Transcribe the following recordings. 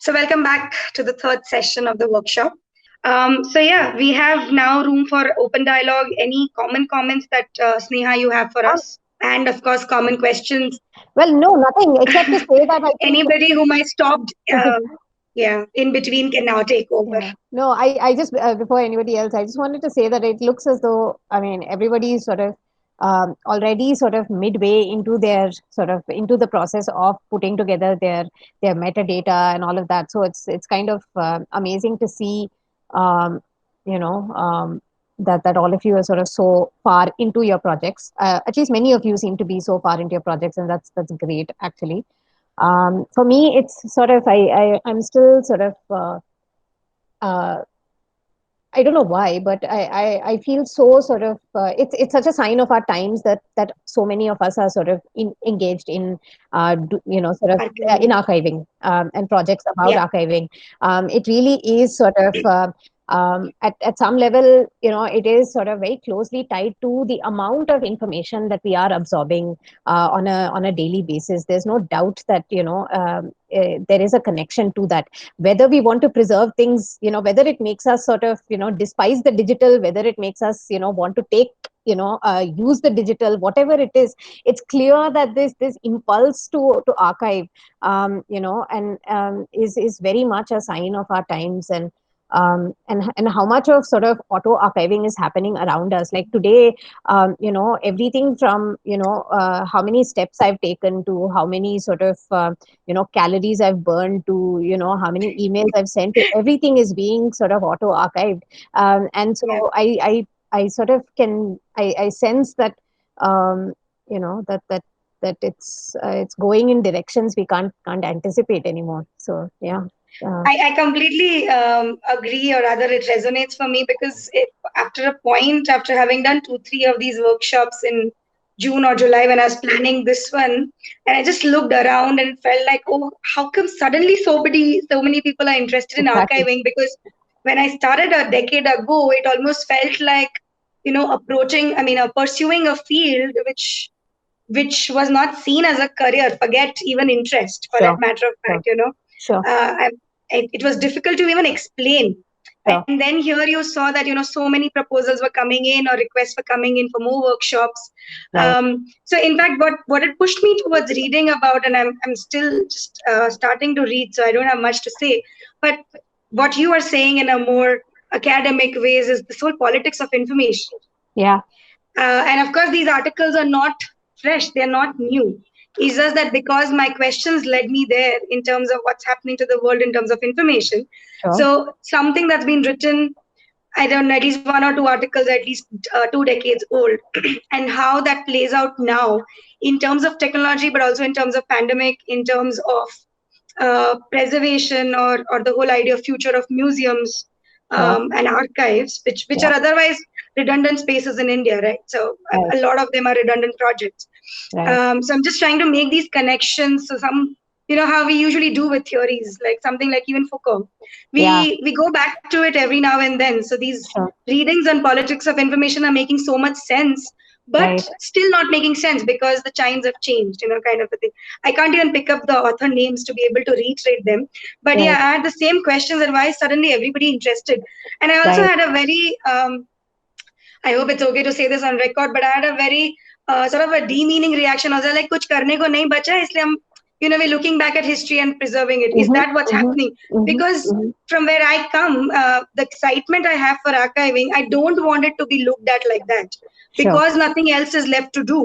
So, welcome back to the third session of the workshop. We have now room for open dialogue. Any common comments that Sneha you have for Um, us? And of course, common questions. well, no, nothing except to say that I think, Anybody who might stopped, in between can now take over. yeah, no, I just, before anybody else, I just wanted to say that it looks as though, I mean, everybody is sort of already sort of midway into their sort of into the process of putting together their metadata and all of that. So it's kind of amazing to see, um, you know, that all of you are sort of so far into your projects. At least many of you seem to be so far into your projects, and that's great actually. For me, it's sort of I'm still sort of uh, I don't know why, but I feel so sort of it's such a sign of our times that so many of us are sort of engaged in sort of in Archiving. archiving and projects about Yeah, archiving. It really is sort of at some level, it is sort of very closely tied to the amount of information that we are absorbing on a daily basis. There's no doubt that there is a connection to that, whether we want to preserve things, whether it makes us sort of despise the digital, whether it makes us want to take use the digital, whatever it is. It's clear that this impulse to archive is very much a sign of our times. And how much of sort of auto archiving is happening around us, like today, everything from how many steps I've taken to how many sort of calories I've burned to how many emails I've sent to, everything is being sort of auto archived. And yeah. so I sort of I sense that um, that it's going in directions we can't anticipate anymore. So yeah. I completely agree, or rather, it resonates for me because after a point, after having done 2, 3 of these workshops in June or July when I was planning this one, and I just looked around and it felt like, oh, how come suddenly so many people are interested in Exactly. archiving? Because when I started a decade ago, it almost felt like, pursuing a field which was not seen as a career. Forget even interest, for that Sure. matter of Sure. fact. Sure. It was difficult to even explain. Sure. And then here you saw that so many proposals were coming in or requests were coming in for more workshops. Right. So in fact, what it pushed me towards reading about, and I'm still just starting to read, so I don't have much to say. But what you are saying in a more academic ways is this whole politics of information. Yeah. And of course, these articles are not fresh, they're not new. It's just that because my questions led me there in terms of what's happening to the world in terms of information. Sure. So, something that's been written, I don't know, at least 1 or 2 articles, at least 2 decades old, and how that plays out now in terms of technology, but also in terms of pandemic, in terms of preservation, or the whole idea of future of museums Sure. and archives, which Yeah. are otherwise redundant spaces in India, right? So Right. a lot of them are redundant projects. Right. So I'm just trying to make these connections. So how we usually do with theories, like something like even Foucault, Yeah. we go back to it every now and then. So these Sure. readings on politics of information are making so much sense, but Right. still not making sense because the chimes have changed, kind of a thing. I can't even pick up the author names to be able to reiterate them. But yeah, Right. I had the same questions and why suddenly everybody interested. And I also Right. had a very, I hope it's okay to say this on record, but I had a very sort of a demeaning reaction. I was like, kuch karne ko nahi bacha, isliye hum, we're looking back at history and preserving it. Is Mm-hmm. that what's Mm-hmm. happening? Mm-hmm. Because Mm-hmm. from where I come, the excitement I have for archiving, I don't want it to be looked at like that Sure. because nothing else is left to do.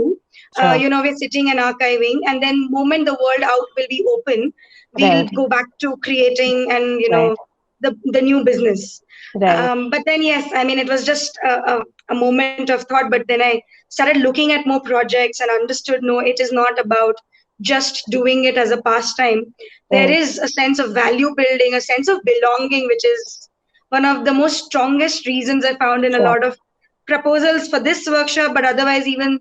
Sure. We're sitting and archiving, and then moment the world out will be open, we'll Right. go back to creating and Right. the new business. Right. But then yes, I mean it was just a moment of thought. But then I started looking at more projects and understood, no, it is not about just doing it as a pastime. There Right. is a sense of value building, a sense of belonging, which is one of the most strongest reasons I found in a Sure. lot of proposals for this workshop, but otherwise even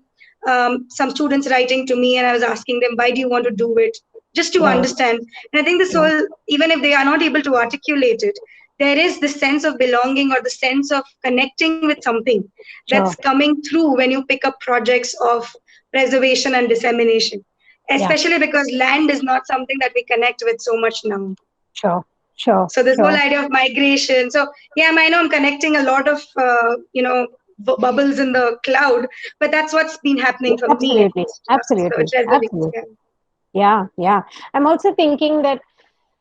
some students writing to me, and I was asking them, why do you want to do it? Just to Right. understand. And I think this Yeah. whole, even if they are not able to articulate it, there is this sense of belonging or the sense of connecting with something that's Sure. coming through when you pick up projects of preservation and dissemination, Yeah. especially because land is not something that we connect with so much now. Sure, sure, So this whole sure. idea of migration. So yeah, I know I'm connecting a lot of bubbles in the cloud, but that's what's been happening for me at Absolutely, least. So it absolutely, resonates. absolutely. Yeah. Yeah, yeah. I'm also thinking that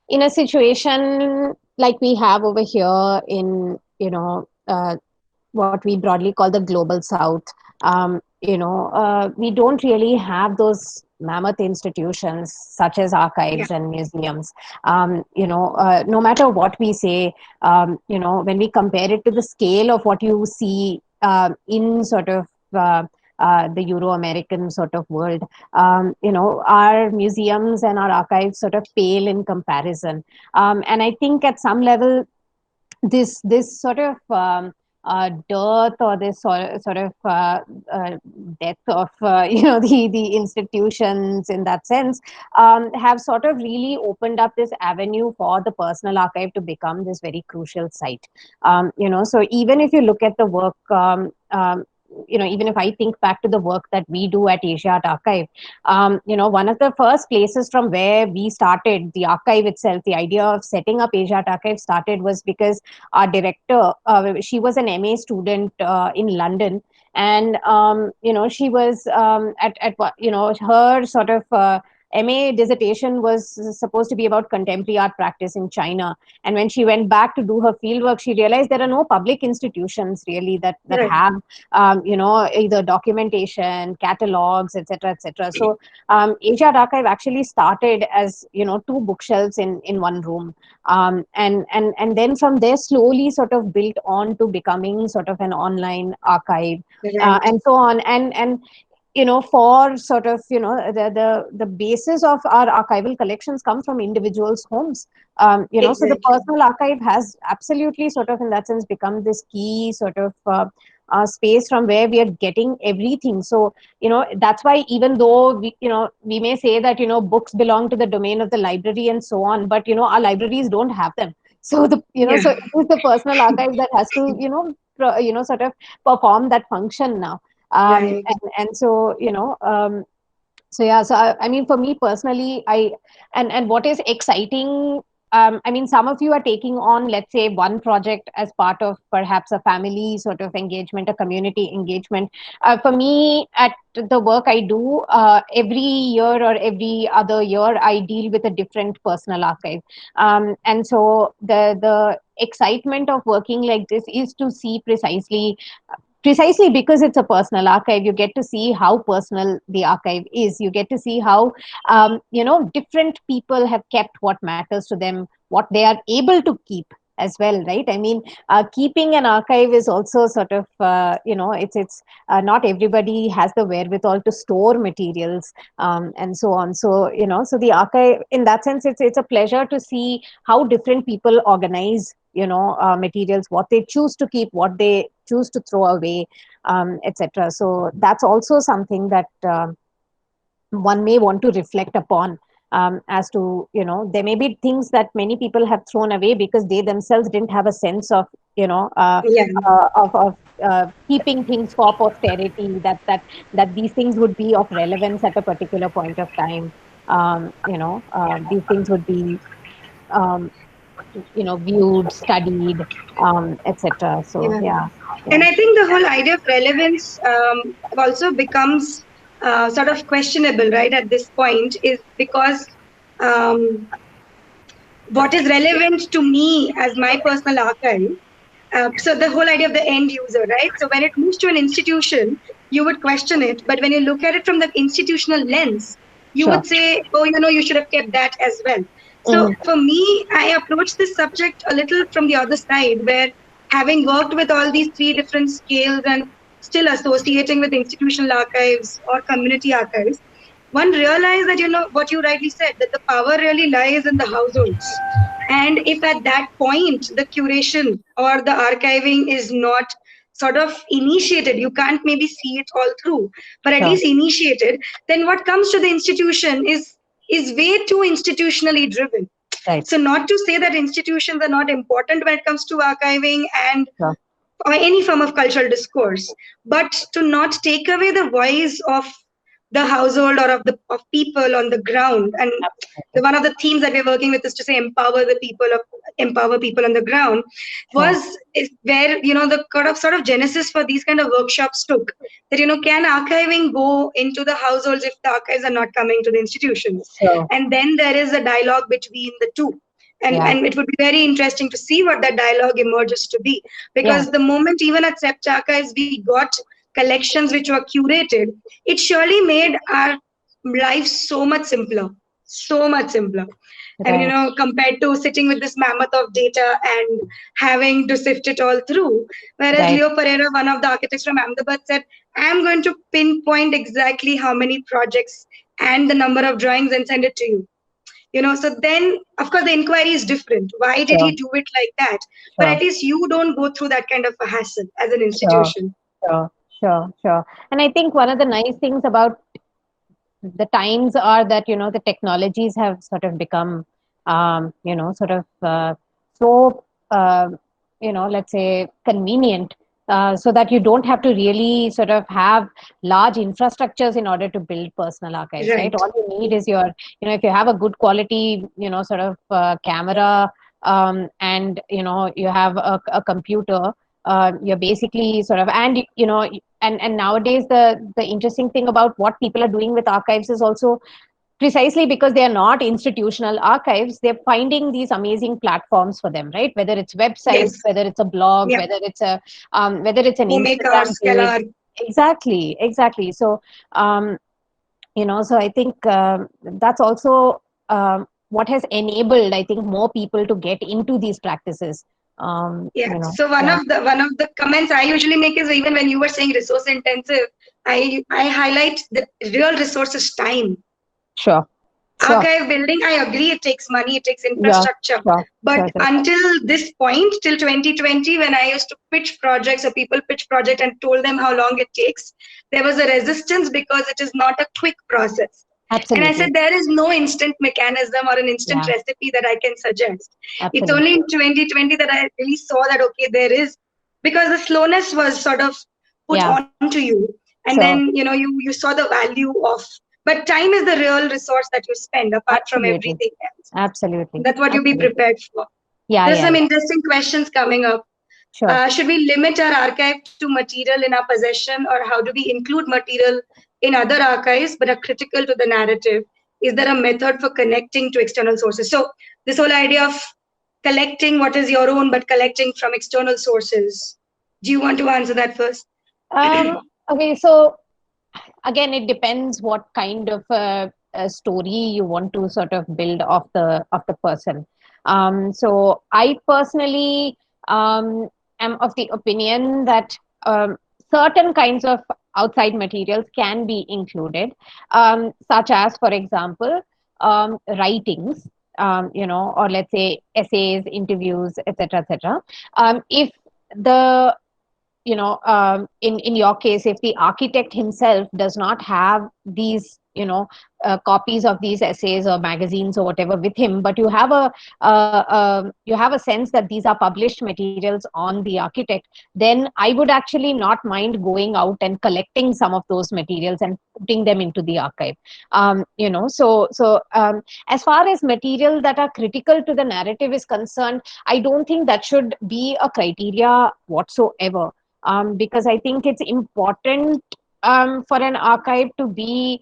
in a situation like we have over here in, what we broadly call the global south, we don't really have those mammoth institutions such as Yeah. archives and museums. No matter what we say, when we compare it to the scale of what you see in sort of the Euro-American sort of world, our museums and our archives sort of pale in comparison. And I think at some level, this sort of dearth, or this sort of death of the institutions in that sense, have sort of really opened up this avenue for the personal archive to become this very crucial site. So even if you look at the work, even if I think back to the work that we do at Asia Art Archive, one of the first places from where we started the archive itself, the idea of setting up Asia Art Archive started was because our director, she was an MA student in London, and she was her sort of MA dissertation was supposed to be about contemporary art practice in China. And when she went back to do her fieldwork, she realized there are no public institutions really that Right. have either documentation, catalogs, etc., etc. So Asia Archive actually started as two bookshelves in one room, and then from there slowly sort of built on to becoming sort of an online archive, Right. and so on. And for sort of the basis of our archival collections come from individuals' homes. So the Exactly. personal archive has absolutely sort of in that sense become this key sort of space from where we are getting everything. So that's why, even though we may say that books belong to the domain of the library and so on, but our libraries don't have them. So Yeah. so it is the personal archive that has to sort of perform that function now. Right. And so yeah, so I mean, for me personally, and what is exciting, I mean, some of you are taking on, let's say, one project as part of perhaps a family sort of engagement, a community engagement. For me, at the work I do, every year or every other year, I deal with a different personal archive. And so the excitement of working like this is to see precisely because it's a personal archive, you get to see how personal the archive is. You get to see how different people have kept what matters to them, what they are able to keep as well, right? I mean, keeping an archive is also sort of it's not everybody has the wherewithal to store materials, and so on. So so the archive, in that sense, it's a pleasure to see how different people organize materials, what they choose to keep, what they choose to throw away, etc. So that's also something that one may want to reflect upon, as to there may be things that many people have thrown away because they themselves didn't have a sense of Yeah. keeping things for posterity, that these things would be of relevance at a particular point of time. These things would be um, viewed, studied, etc. So Yeah. yeah, And yeah, I think the whole idea of relevance also becomes sort of questionable, right? At this point, is because um, what is relevant to me as my personal archive. So the whole idea of the end user, right? So when it moves to an institution, you would question it, but when you look at it from the institutional lens, you sure. would say, oh, you should have kept that as well. So Mhm. for me, I approach this subject a little from the other side, where having worked with all these three different scales and still associating with institutional archives or community archives, one realized that, what you rightly said, that the power really lies in the households. And if at that point the curation or the archiving is not sort of initiated, you can't maybe see it all through, but at Sure. least initiated, then what comes to the institution is way too institutionally driven. Right. So not to say that institutions are not important when it comes to archiving and Sure. or any form of cultural discourse, but to not take away the voice of the household or of people on the ground. And one of the themes that we're working with is to say empower people on the ground. Is where the sort of genesis for these kind of workshops took that can archiving go into the households if the archives are not coming to the institutions, and then there is a dialogue between the two. And it would be very interesting to see what that dialogue emerges to be, because the moment even at Sept Archives we got collections which were curated, it surely made our lives so much simpler. I mean, compared to sitting with this mammoth of data and having to sift it all through. Whereas Leo Pereira, one of the architects from Ahmedabad, said, I'm going to pinpoint exactly how many projects and the number of drawings and send it to you. So then, of course, the inquiry is different. Why did he do it like that? But at least you don't go through that kind of a hassle as an institution. Sure. And I think one of the nice things about the times are that, the technologies have sort of become, so, let's say convenient. So that you don't have to really sort of have large infrastructures in order to build personal archives, right? All you need is if you have a good quality, camera, and, you have a computer, you're basically sort of, and, and nowadays the interesting thing about what people are doing with archives is also precisely because they are not institutional archives, they're finding these amazing platforms for them, right? Whether it's websites, whether it's a blog, whether it's an Instagram page. Exactly. So, so I think that's also what has enabled, I think, more people to get into these practices. So one of the comments I usually make is, even when you were saying resource intensive, I highlight the real resource is time. Sure. Archive building, I agree, it takes money, it takes infrastructure. But until this point, till 2020, when I used to pitch projects or people pitch project and told them how long it takes, there was a resistance because it is not a quick process. Absolutely. And I said, there is no instant mechanism or an instant recipe that I can suggest. It's only in 2020 that I really saw that, okay, there is, because the slowness was sort of put onto you. And then, you saw the value of, but time is the real resource that you spend apart from everything else. Absolutely. That's what you be prepared for. There's some interesting questions coming up. Should we limit our archive to material in our possession, or how do we include material in other archives but are critical to the narrative? Is there a method for connecting to external sources? So this whole idea of collecting what is your own but collecting from external sources. Do you want to answer that first? Okay, so again, it depends what kind of a story you want to sort of build of the person. So I personally am of the opinion that certain kinds of outside materials can be included, such as, for example, writings, or let's say essays, interviews, etc., etc. If the in your case, if the architect himself does not have these, copies of these essays or magazines or whatever with him, but you have a sense that these are published materials on the architect, then I would actually not mind going out and collecting some of those materials and putting them into the archive. So as far as material that are critical to the narrative is concerned, I don't think that should be a criteria whatsoever. Because I think it's important for an archive to be,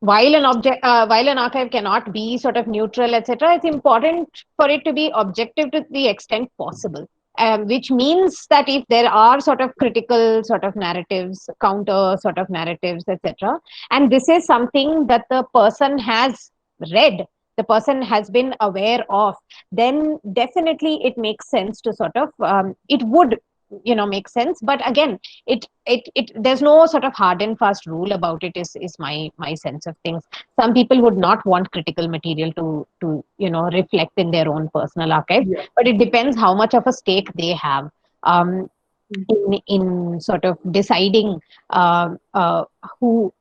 while an archive cannot be sort of neutral, etc., it's important for it to be objective to the extent possible. Which means that if there are sort of critical sort of narratives, counter sort of narratives, etc., and this is something that the person has read, the person has been aware of, then definitely it makes sense to sort of, it would make sense. But again, it there's no sort of hard and fast rule about it, is my sense of things. Some people would not want critical material to reflect in their own personal archive, but it depends how much of a stake they have in sort of deciding who,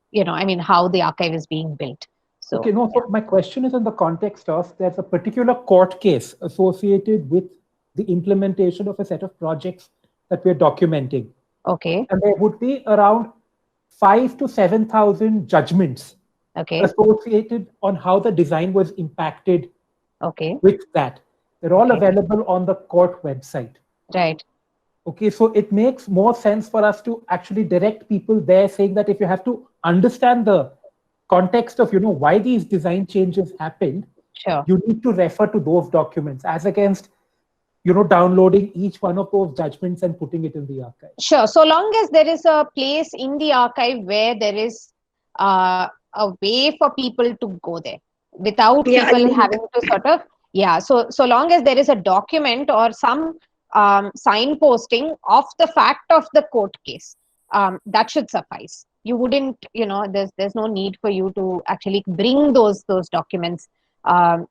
how the archive is being built. So, okay, no, so my question is in the context of, there's a particular court case associated with the implementation of a set of projects that we're documenting. Okay. And there would be around 5 to 7,000 judgments Okay. associated on how the design was impacted Okay. with that. They're all Okay. available on the court website. Right. Okay, so it makes more sense for us to actually direct people there, saying that if you have to understand the context of, why these design changes happened, Sure. you need to refer to those documents as against, downloading each one of those judgments and putting it in the archive. Sure. So long as there is a place in the archive where there is a way for people to go there without Yeah, a people link. having to sort of, yeah. So long as there is a document or some signposting of the fact of the court case, that should suffice. You wouldn't, there's no need for you to actually bring those documents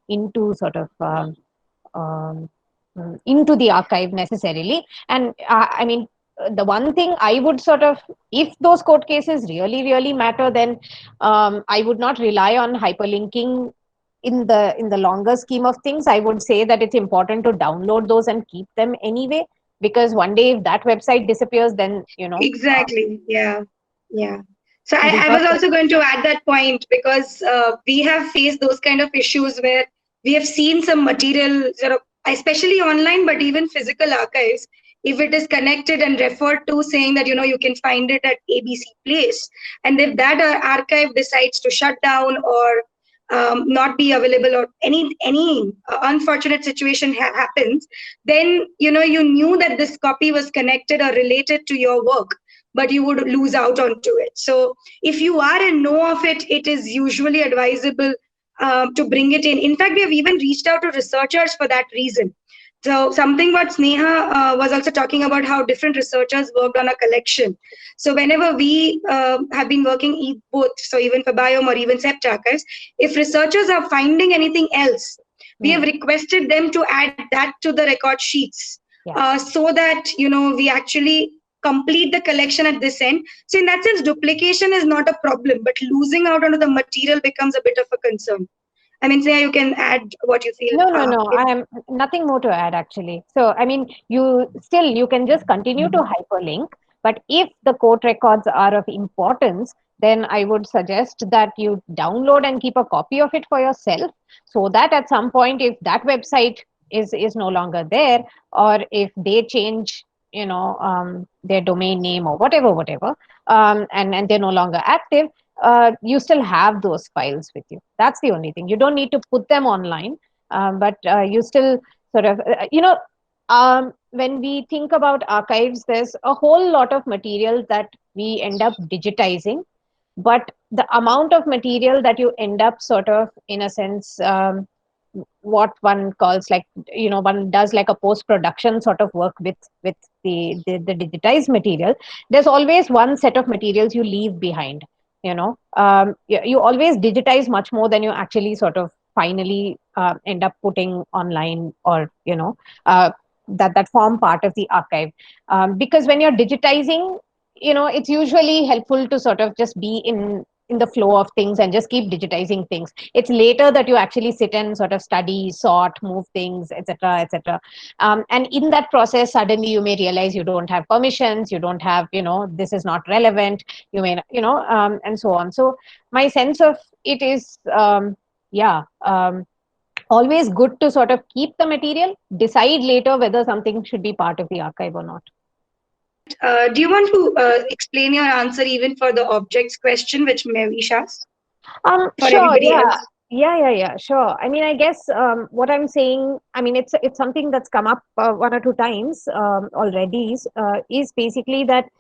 into sort of um, into the archive necessarily. And I mean, the one thing I would sort of, if those court cases really, really matter, then I would not rely on hyperlinking in the longer scheme of things. I would say that it's important to download those and keep them anyway, because one day if that website disappears, then Exactly. Yeah. Yeah. So it is I not. was also going to add that point because we have faced those kind of issues where we have seen some material, especially online, but even physical archives, if it is connected and referred to saying that, you can find it at ABC place. And if that archive decides to shut down or not be available or any unfortunate situation happens, then, you knew that this copy was connected or related to your work, but you would lose out onto it. So if you are in know of it, it is usually advisable to bring it in. In fact, we have even reached out to researchers for that reason. So something what Sneha was also talking about, how different researchers worked on a collection. So whenever we have been working both, so even for Biome or even Sept Archives, if researchers are finding anything else, we have requested them to add that to the record sheets, so that, we actually complete the collection at this end. So in that sense, duplication is not a problem, but losing out onto the material becomes a bit of a concern. I mean, Sneha, you can add what you feel. No. I am nothing more to add actually. So, I mean, you can just continue to hyperlink, but if the court records are of importance, then I would suggest that you download and keep a copy of it for yourself, so that at some point, if that website is no longer there, or if they change, their domain name or whatever, and they're no longer active, you still have those files with you. That's the only thing. You don't need to put them online, but you still sort of, when we think about archives, there's a whole lot of material that we end up digitizing, but the amount of material that you end up sort of, in a sense, what one calls like, one does like a post-production sort of work with the digitized material, there's always one set of materials you leave behind. You always digitize much more than you actually sort of finally end up putting online, or that form part of the archive, because when you're digitizing, it's usually helpful to sort of just be in the flow of things and just keep digitizing things. It's later that you actually sit and sort of study, sort, move things, etc., etc. And in that process, suddenly you may realize you don't have permissions, you don't have, this is not relevant, you may, and so on. So my sense of it is, always good to sort of keep the material, decide later whether something should be part of the archive or not. Do you want to explain your answer even for the objects question, which Mavish asked? For Sure, everybody yeah. else? Yeah, sure. I mean, I guess what I'm saying, I mean, it's something that's come up one or two times already, is basically that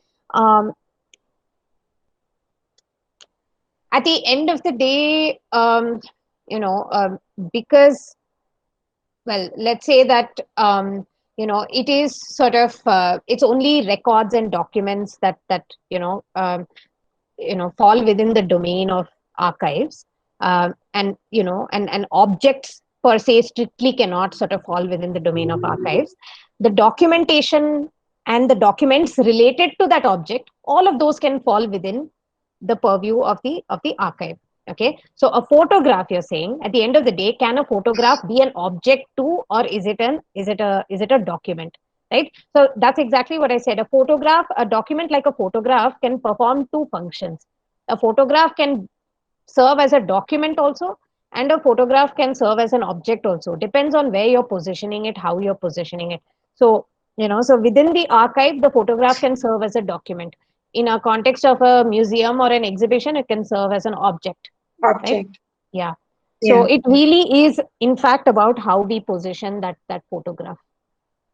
at the end of the day, because, well, let's say that it is sort of it's only records and documents that fall within the domain of archives, and objects per se strictly cannot sort of fall within the domain of archives. The documentation and the documents related to that object, all of those can fall within the purview of the archive. Okay, so a photograph, you're saying, at the end of the day, can a photograph be an object too, or is it a document? right? So that's exactly what I said. A document like a photograph can perform two functions. A photograph can serve as a document also, and a photograph can serve as an object also. Depends on where you're positioning it, how you're positioning it. So, so within the archive, the photograph can serve as a document. In a context of a museum or an exhibition, it can serve as an object, right? Object. Yeah. So Yeah. it really is, in fact, about how we position that photograph.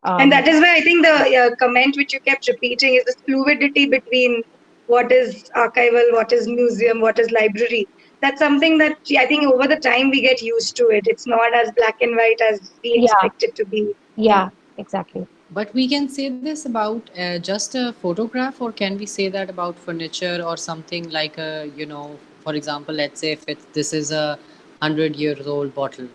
And that Um, is why I think the comment which you kept repeating is this fluidity between what is archival, what is museum, what is library. That's something that I think over the time we get used to it. It's not as black and white as we yeah, expect it to be. Yeah. yeah, exactly. But we can say this about just a photograph, or can we say that about furniture or something like a, for example, let's say if this is a 100 years old bottle.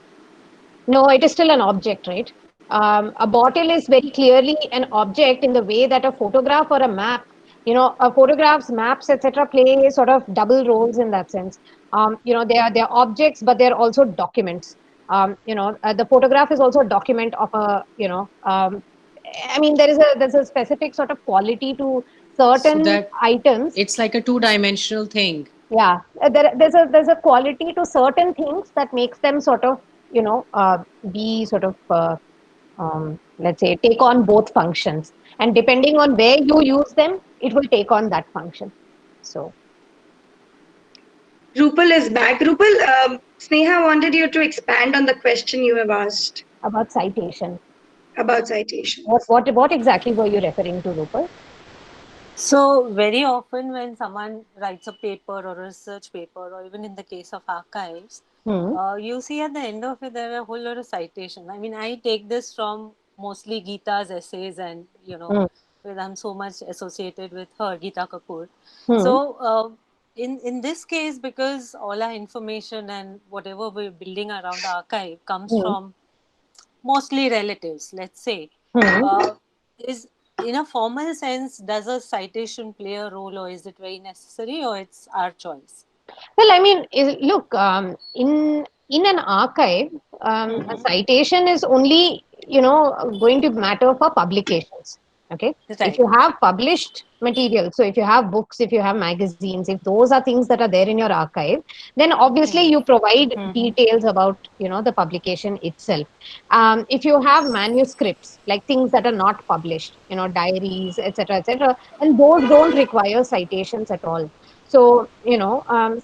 No, it is still an object, right? A bottle is very clearly an object in the way that a photograph or a map, a photographs, maps, etc., play sort of double roles in that sense. They are objects, but they're also documents. The photograph is also a document of a, I mean, there's a specific sort of quality to So certain that items. it's like a two-dimensional thing. Yeah, there's a quality to certain things that makes them sort of, be sort of, let's say, take on both functions, and depending on where you use them, it will take on that function. So Rupal is back. Rupal, Sneha wanted you to expand on the question you have asked about citation, about what citations. what what exactly were you referring to, Rupal? So, very often when someone writes a paper or a research paper, or even in the case of archives, Hmm. you see at the end of it there are a whole lot of citation. I mean, I take this from mostly Geeta's essays, and Hmm. because I'm so much associated with her, Geeta Kapoor. Hmm. So, in this case, because all our information and whatever we're building around the archive comes Hmm. from mostly relatives, let's say, Hmm. is in a formal sense, does a citation play a role, or is it very necessary, or it's our choice? Well, I mean, look, in an archive, a Mm-hmm. citation is only, going to matter for publications. Okay, if Right. you have published material, so if you have books, if you have magazines, if those are things that are there in your archive, then obviously you provide Mm-hmm. details about, the publication itself. If you have manuscripts, like things that are not published, diaries, etc., etc., and those don't require citations at all. So,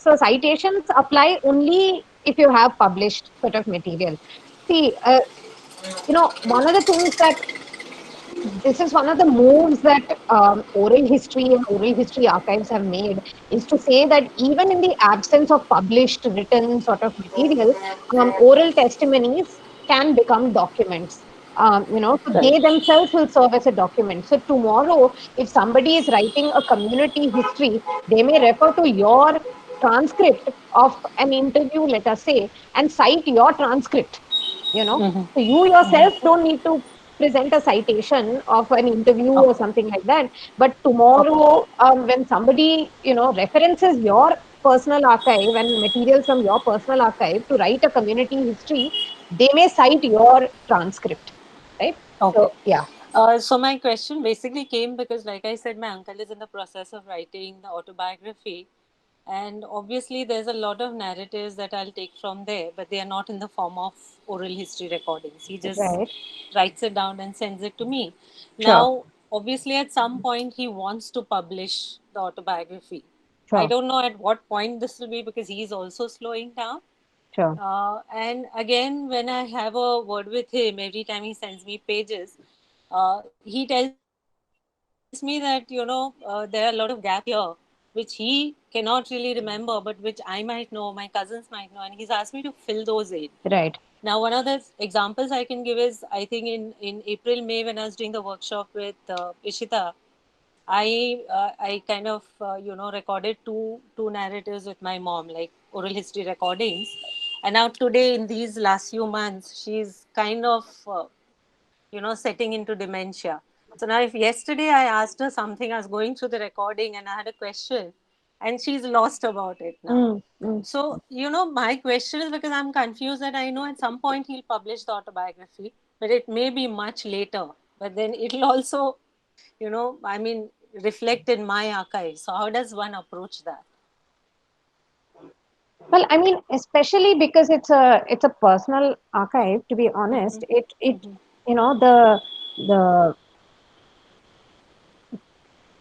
so citations apply only if you have published sort of material. See, one of the things that this is one of the moves that oral history and oral history archives have made, is to say that even in the absence of published written sort of material, oral testimonies can become documents. So Right. they themselves will serve as a document. So tomorrow, if somebody is writing a community history, they may refer to your transcript of an interview, let us say, and cite your transcript. So you yourself don't need to present a citation of an interview or Okay. something like that. But Okay. tomorrow, when somebody, references your personal archive and material from your personal archive to write a community history, they may cite your transcript, right? Okay. So, yeah. So my question basically came because, like I said, my uncle is in the process of writing the autobiography, and obviously there's a lot of narratives that I'll take from there, but they are not in the form of oral history recordings. He just Right. writes it down and sends it to me. Sure. Now, obviously, at some point, he wants to publish the autobiography. I Sure. don't know at what point this will be because he's also slowing down. Sure. And again, when I have a word with him, every time he sends me pages, he tells me that, there are a lot of gaps here, which he cannot really remember, but which I might know, my cousins might know, and he's asked me to fill those in. Now, one Right. of the examples I can give is, I think in April, May, when I was doing the workshop with Ishita, I kind of recorded two narratives with my mom, like oral history recordings, and now today in these last few months she's kind of setting into dementia. So now, if yesterday I asked her something, I was going through the recording and I had a question, and she's lost about it now. Mm, mm, So, my question is, because I'm confused, that I know at some point he'll publish the autobiography, but it may be much later. but then it'll also, I mean, reflect in my archive. So how does one approach that? Well, I mean, especially because it's a personal archive. To be honest, it you know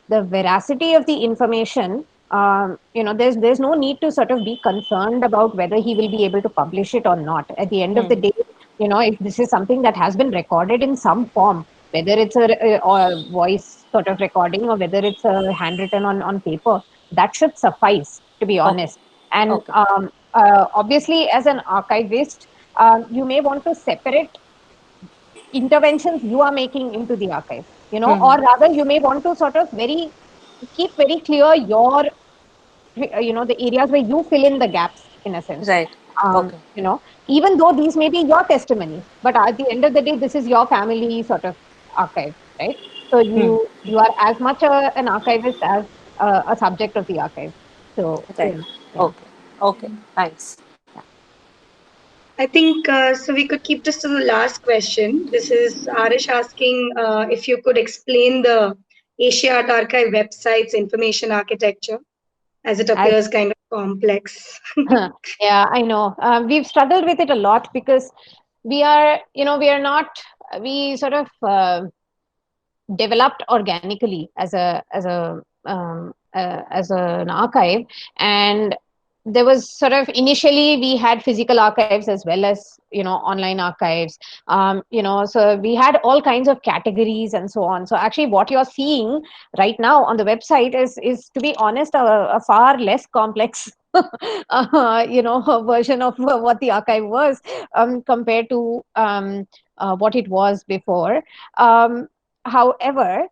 the veracity of the information. There's no need to sort of be concerned about whether he will be able to publish it or not. At the end of the day, if this is something that has been recorded in some form, whether it's a voice sort of recording or whether it's a handwritten on paper, that should suffice, to be honest. And Okay. obviously, as an archivist, you may want to separate interventions you are making into the archive, or rather you may want to sort of keep very clear your, the areas where you fill in the gaps, in a sense. Right. Okay. Even though these may be your testimonies, but at the end of the day, this is your family sort of archive, right? So you are as much an archivist as a subject of the archive. So, Right. Okay. Okay. Thanks. I think so. We could keep this to the last question. This is Arish asking if you could explain the Asia Art Archive website's information architecture, as it appears kind of complex. Yeah, I know. We've struggled with it a lot because we are not, we sort of developed organically as an archive, and there was sort of, initially we had physical archives as well as online archives. So we had all kinds of categories and so on. So actually what you're seeing right now on the website is to be honest, a far less complex version of what the archive was, compared to what it was before. However,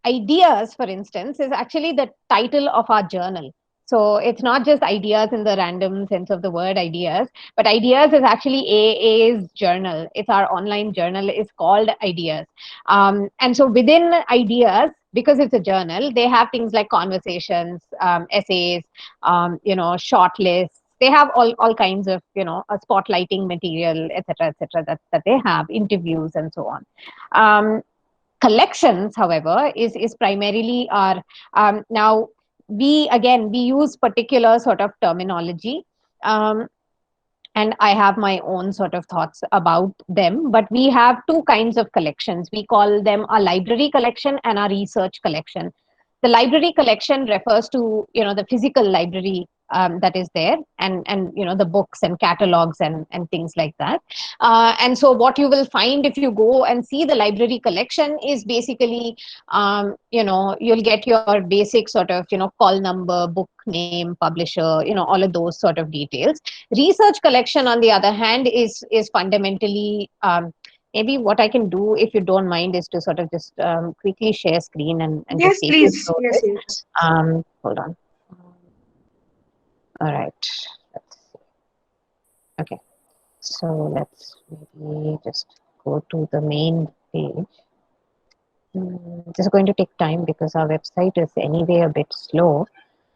ideas, for instance, is actually the title of our journal. So it's not just ideas in the random sense of the word ideas, but ideas is actually AA's journal. It's our online journal. It's called Ideas. And so within Ideas, because it's a journal, they have things like conversations, essays, short lists. They have all kinds of, a spotlighting material, etc., that they have, interviews and so on. Collections, however, is primarily our, now we use particular sort of terminology, and I have my own sort of thoughts about them, but we have two kinds of collections. We call them a library collection and a research collection. The library collection refers to the physical library that is there, and the books and catalogs and things like that. And so what you will find if you go and see the library collection is basically you'll get your basic sort of call number, book name, publisher, all of those sort of details. Research collection, on the other hand, is fundamentally, maybe what I can do, if you don't mind, is to sort of just quickly share screen and Yes, just take please. you through Yes, it. yes. Hold on. All right. Let's see. Okay. So let's maybe just go to the main page. This is going to take time because our website is anyway a bit slow.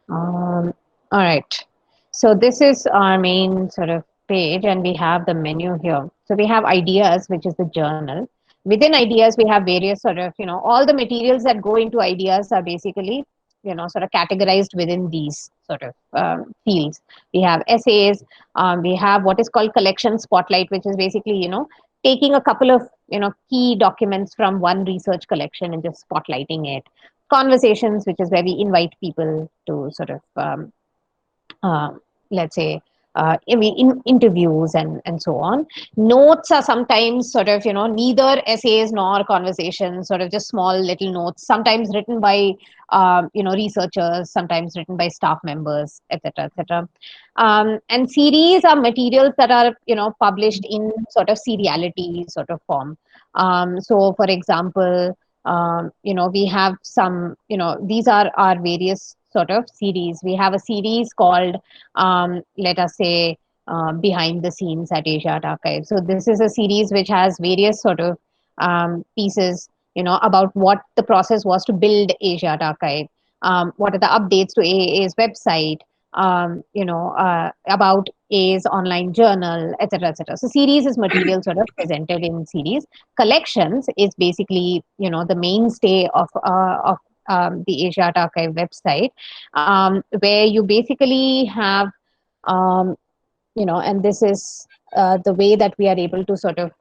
All right. So this is our main sort of page, and we have the menu here. So we have Ideas, which is the journal. Within Ideas, we have various sort of, all the materials that go into Ideas are basically, sort of categorized within these sort of fields. We have essays. We have what is called collection spotlight, which is basically, taking a couple of, key documents from one research collection and just spotlighting it. Conversations, which is where we invite people to sort of, let's say, interviews and so on. Notes are sometimes sort of, neither essays nor conversations, sort of just small little notes, sometimes written by, researchers, sometimes written by staff members, etc., etc. And series are materials that are, published in sort of seriality sort of form. So, for example, we have some, these are our various sort of series. We have a series called, let us say, Behind the Scenes at Asia Art Archive. So this is a series which has various sort of pieces, about what the process was to build Asia Art Archive. What are the updates to AAA's website? about A's online journal, etc., etc. So series is material sort of presented in series. Collections is basically, the mainstay of the Asiaart Archive website, where you basically have, and this is the way that we are able to sort of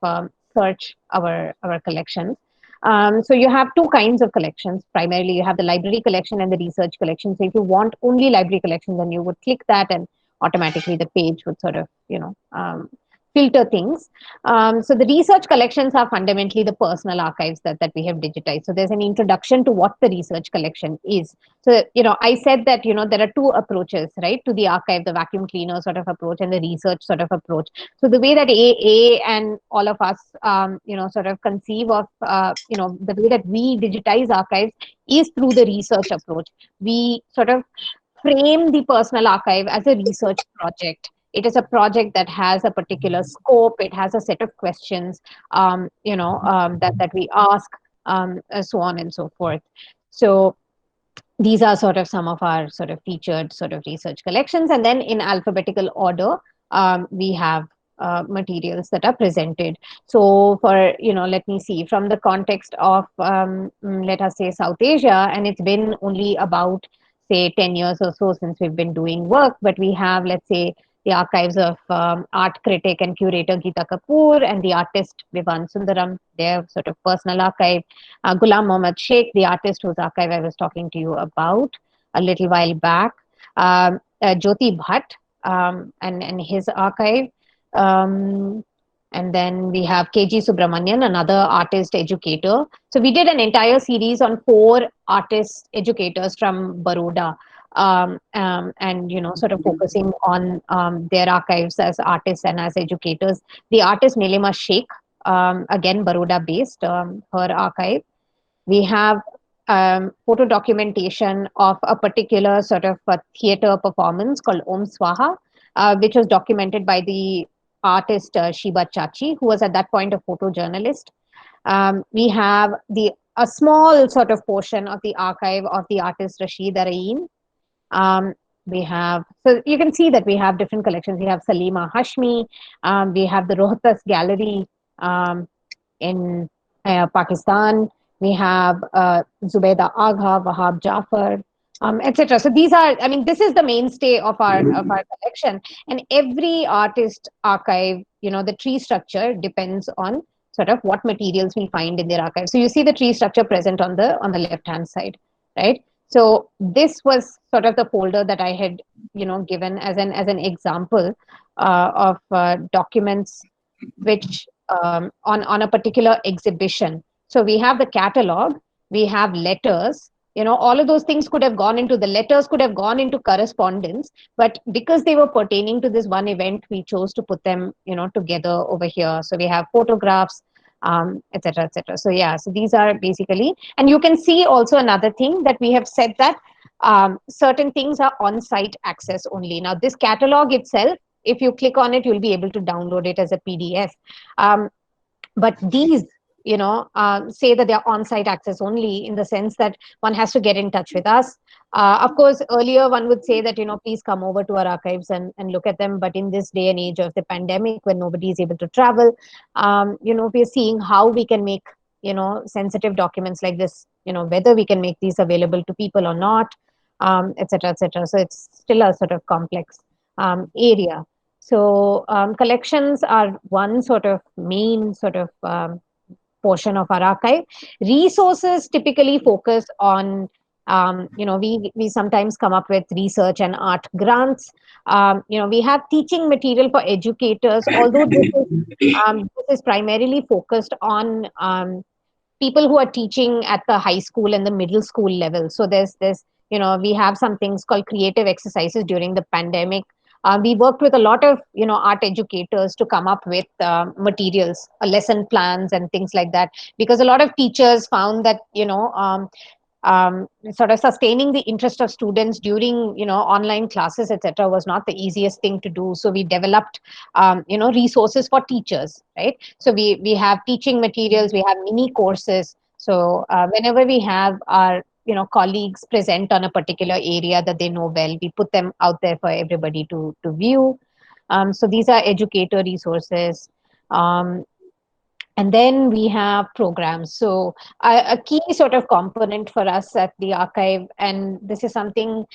search our collections. So you have two kinds of collections. Primarily, you have the library collection and the research collection. So if you want only library collection, then you would click that and automatically the page would sort of, filter things. So the research collections are fundamentally the personal archives that we have digitized. So there's an introduction to what the research collection is. So, I said that, there are two approaches, right, to the archive, the vacuum cleaner sort of approach and the research sort of approach. So the way that A and all of us, sort of conceive of, the way that we digitize archives is through the research approach. We sort of frame the personal archive as a research project. It is a project that has a particular scope. It has a set of questions, that we ask, so on and so forth. So these are sort of some of our sort of featured sort of research collections. And then in alphabetical order, we have materials that are presented. So for, let me see, from the context of, let us say, South Asia, and it's been only about, say, 10 years or so since we've been doing work, but we have, let's say, the archives of art critic and curator Geeta Kapoor and the artist Vivan Sundaram, their sort of personal archive. Ghulam Mohammad Sheikh, the artist whose archive I was talking to you about a little while back. Jyoti Bhatt and his archive. And then we have KG Subramanian, another artist educator. So we did an entire series on 4 artist educators from Baroda. And sort of focusing on their archives as artists and as educators. The artist Nilima Sheikh, again Baroda based, her archive. We have photo documentation of a particular sort of theater performance called Om Swaha, which was documented by the artist Shiba Chachi, who was at that point a photojournalist. We have a small sort of portion of the archive of the artist Rashid Araeen. We have, so you can see that we have different collections. We have Salima Hashmi, we have the Rohtas Gallery in Pakistan. We have Zubaida Agha, Wahab Jafar, etc. So these are, this is the mainstay of our collection. And every artist archive, the tree structure depends on sort of what materials we find in their archive. So you see the tree structure present on the left-hand side, right? So this was sort of the folder that I had, given as an example of documents which on a particular exhibition. So we have the catalog, we have letters, all of those things could have gone into, the letters could have gone into correspondence, but because they were pertaining to this one event, we chose to put them, together over here. So we have photographs, etc., etc. So yeah, so these are basically, and you can see also another thing that we have said that certain things are on-site access only. Now this catalog itself, if you click on it, you'll be able to download it as a PDF. But these, say that they're on-site access only in the sense that one has to get in touch with us. Of course, earlier one would say that, please come over to our archives and look at them. But in this day and age of the pandemic, when nobody is able to travel, we're seeing how we can make, sensitive documents like this, whether we can make these available to people or not, etc., etc. So it's still a sort of complex area. So collections are one sort of main sort of portion of our archive. Resources typically focus on, we sometimes come up with research and art grants. We have teaching material for educators, although this is primarily focused on people who are teaching at the high school and the middle school level. So there's we have some things called creative exercises during the pandemic. We worked with a lot of, art educators to come up with materials, lesson plans and things like that, because a lot of teachers found that, sort of sustaining the interest of students during, online classes, etc., was not the easiest thing to do. So we developed, resources for teachers, right? So we have teaching materials, we have mini courses. So whenever we have our colleagues present on a particular area that they know well. We put them out there for everybody to view. So these are educator resources. And then we have programs. So a key sort of component for us at the archive, and this is something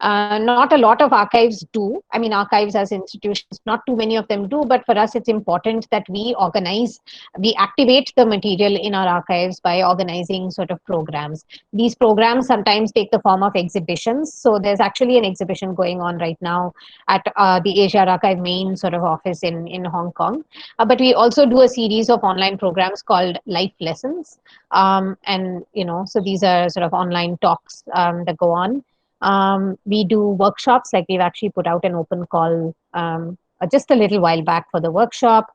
not a lot of archives do. I mean, archives as institutions, not too many of them do, but for us, it's important that we activate the material in our archives by organizing sort of programs. These programs sometimes take the form of exhibitions. So there's actually an exhibition going on right now at the Asia Archive main sort of office in Hong Kong. But we also do a series of online programs called Life Lessons. And, so these are sort of online talks that go on. We do workshops, like we've actually put out an open call just a little while back for the workshop.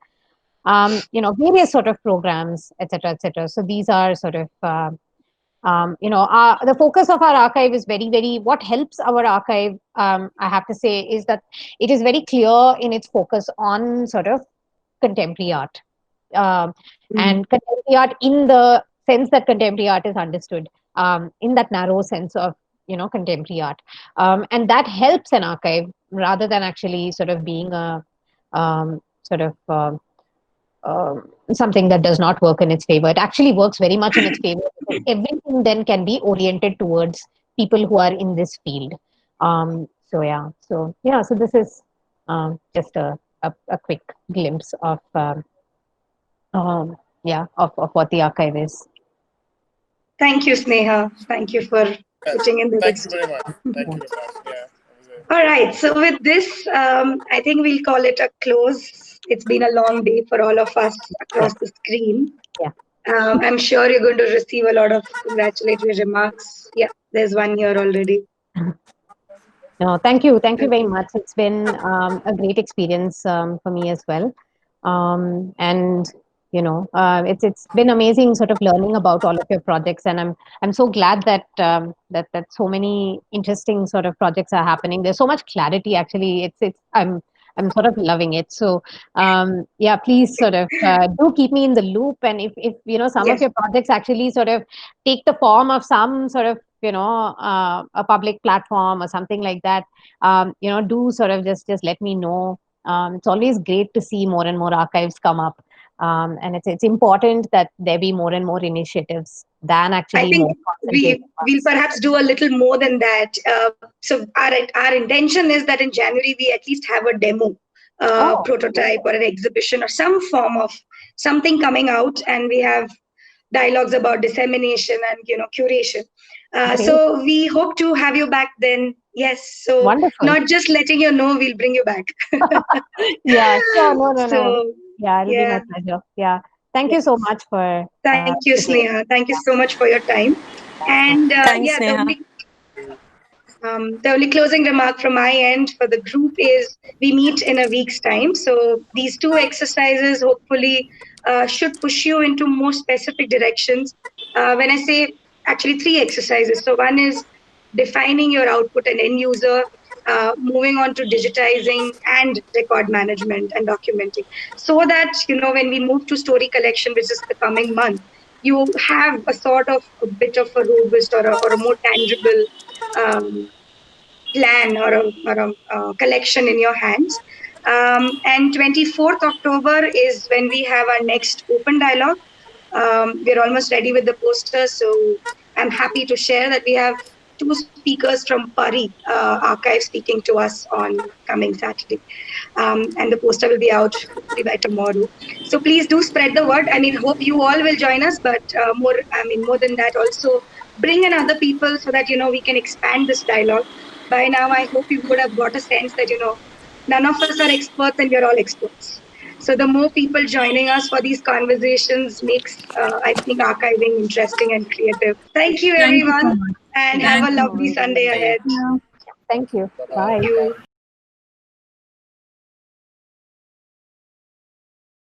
Various sort of programs, etc., etc. So these are sort of, the focus of our archive is very, very, what helps our archive, I have to say, is that it is very clear in its focus on sort of contemporary art. And contemporary art in the sense that contemporary art is understood, in that narrow sense of contemporary art, and that helps an archive rather than actually sort of being a something that does not work in its favor. It actually works very much in its favor, because everything then can be oriented towards people who are in this field. So this is just a quick glimpse of what the archive is. Thank you, Sneha. Thank you for putting in the Thank you very much. Thank you very much. Yeah. All right. So with this, I think we'll call it a close. It's been a long day for all of us across the screen. Yeah. I'm sure you're going to receive a lot of congratulatory remarks. Yeah, there's one here already. No, thank you very much. It's been a great experience for me as well, and it's been amazing sort of learning about all of your projects, and I'm so glad that that so many interesting sort of projects are happening. There's so much clarity. Actually, I'm sort of loving it. So please sort of do keep me in the loop, and if some of your projects actually sort of take the form of some sort of a public platform or something like that, do sort of just let me know. It's always great to see more and more archives come up, and it's important that there be more and more initiatives than actually I think more concentrated we'll perhaps do a little more than that. So our intention is that in January we at least have a demo, prototype or an exhibition or some form of something coming out, and we have dialogues about dissemination and curation. So we hope to have you back then. Yes. So Wonderful. Not just letting you know, we'll bring you back. Yeah. Sure. No. So, yeah, it'll be my pleasure. Yeah. Thank you so much for. Thank you, Sneha. Thank you so much for your time. And Thanks, Sneha. The only closing remark from my end for the group is we meet in a week's time. So these two exercises hopefully should push you into more specific directions. When I say actually three exercises. So one is defining your output and end user, moving on to digitizing and record management and documenting, so that when we move to story collection, which is the coming month, you have a sort of a bit of a robust or a more tangible plan or a collection in your hands. And 24th October is when we have our next open dialogue. We're almost ready with the posters, so I'm happy to share that we have two speakers from Pari archive speaking to us on coming Saturday. And the poster will be out hopefully by tomorrow. So please do spread the word. I mean, hope you all will join us, but more than that, also bring in other people so that, we can expand this dialogue. By now, I hope you would have got a sense that, none of us are experts and we're all experts. So the more people joining us for these conversations makes, I think, archiving interesting and creative. Thank you, everyone, and have a lovely Sunday ahead. Thank you. Bye-bye. Bye.